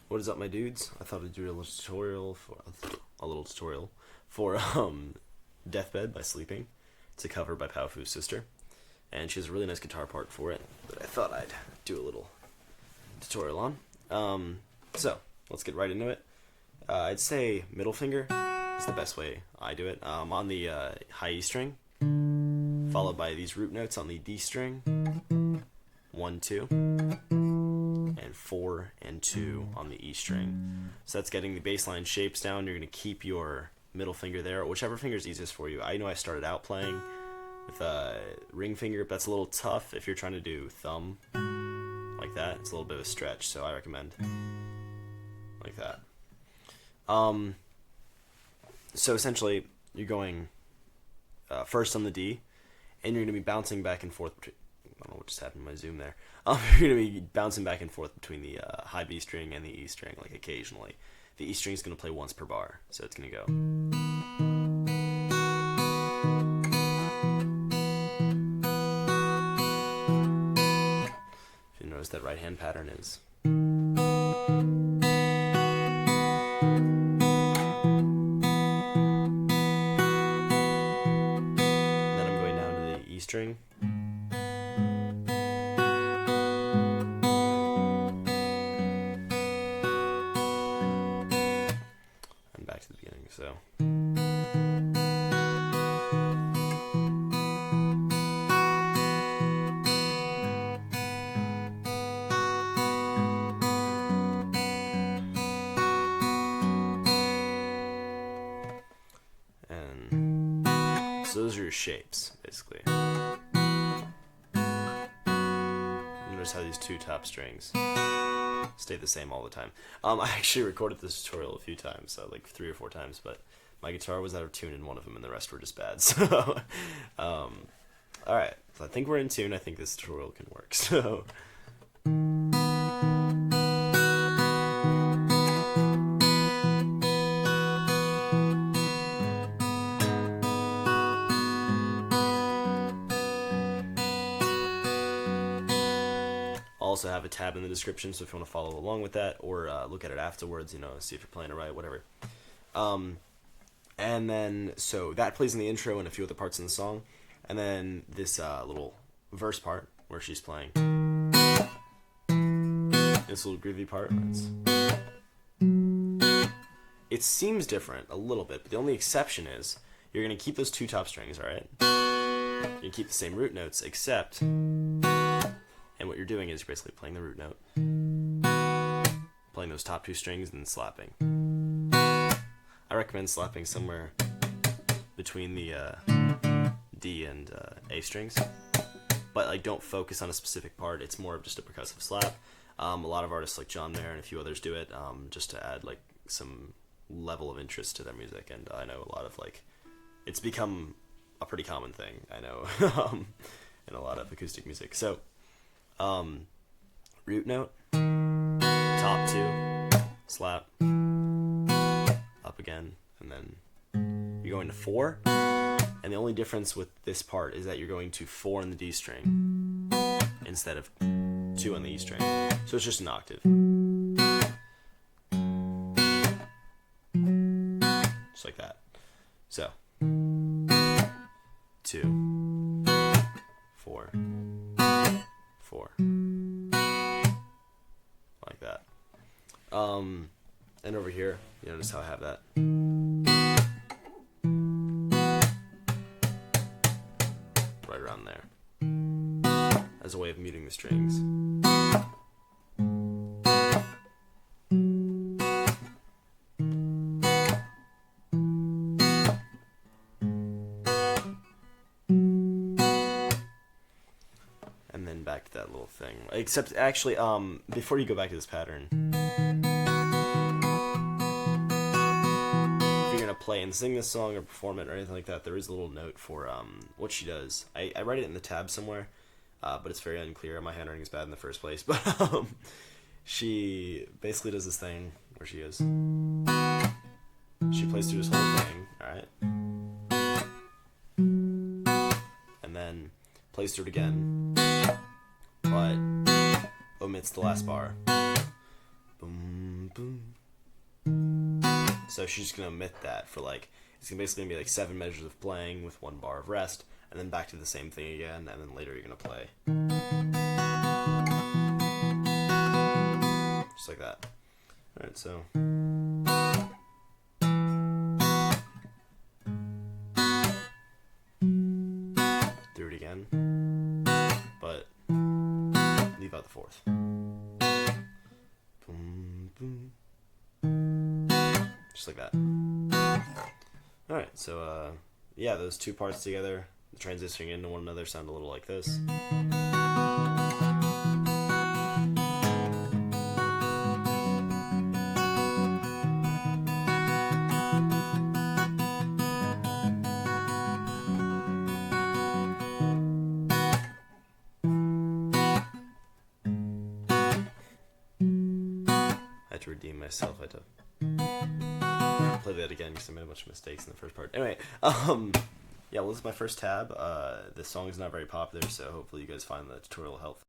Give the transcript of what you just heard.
What is up, my dudes? I thought I'd do a little tutorial for Deathbed by Sleeping. It's a cover by Powfu's sister, and she has a really nice guitar part for it that I thought I'd do a little tutorial on. So let's get right into it. I'd say middle finger is the best way I do it. On the high E string, followed by these root notes on the D string, 1, 2, and 4 and 2 on the E string. So that's getting the bass line shapes down. You're going to keep your middle finger there, whichever finger is easiest for you. I know I started out playing with ring finger, but that's a little tough if you're trying to do thumb like that. It's a little bit of a stretch, so I recommend like that. So essentially, you're going first on the D, and you're going to be bouncing back and forth. I don't know what just happened to my zoom there. You're going to be bouncing back and forth between the high B string and the E string, like occasionally. The E string is going to play once per bar, so it's going to go. If you notice, that right hand pattern is. Then I'm going down to the E string. Back to the beginning, so. And so those are your shapes, basically. Notice how these two top strings stay the same all the time. I actually recorded this tutorial a few times, so like 3 or 4 times, but my guitar was out of tune in one of them, and the rest were just bad. So, alright, so I think we're in tune. I think this tutorial can work. So. Also have a tab in the description, so if you want to follow along with that or look at it afterwards, see if you're playing it right, whatever. And then, so that plays in the intro and a few other parts in the song, and then this little verse part where she's playing this little groovy part. It seems different a little bit, but the only exception is you're going to keep those 2 top strings, alright? You can keep the same root notes, except... And what you're doing is you're basically playing the root note, playing those top 2 strings, and then slapping. I recommend slapping somewhere between the D and A strings, but like don't focus on a specific part. It's more of just a percussive slap. A lot of artists like John Mayer and a few others do it just to add like some level of interest to their music, and I know a lot of it's become a pretty common thing, I know, in a lot of acoustic music. So. Root note, top 2, slap, up again, and then you're going to 4, and the only difference with this part is that you're going to 4 on the D string instead of 2 on the E string, so it's just an octave. Just like that. So, 2, 4, 4, like that. And over here, you notice how I have that. Right around there. As a way of muting the strings. And then back to that little thing. Except, actually, before you go back to this pattern, if you're going to play and sing this song or perform it or anything like that, there is a little note for what she does. I write it in the tab somewhere, but it's very unclear. My handwriting is bad in the first place. But she basically does this thing where she goes... She plays through this whole thing, alright? And then plays through it again, but omits the last bar. Boom, boom. So she's just gonna omit that for like, it's basically gonna be like 7 measures of playing with 1 bar of rest, and then back to the same thing again, and then later you're gonna play just like that. All right, so. Do it again, but leave out the 4th. Boom, boom. Just like that. Alright, so yeah, those 2 parts together, transitioning into one another, sound a little like this. I had to redeem myself. I had to play that again because I made a bunch of mistakes in the first part. Anyway, yeah, well, this is my first tab. This song is not very popular, so hopefully you guys find the tutorial helpful.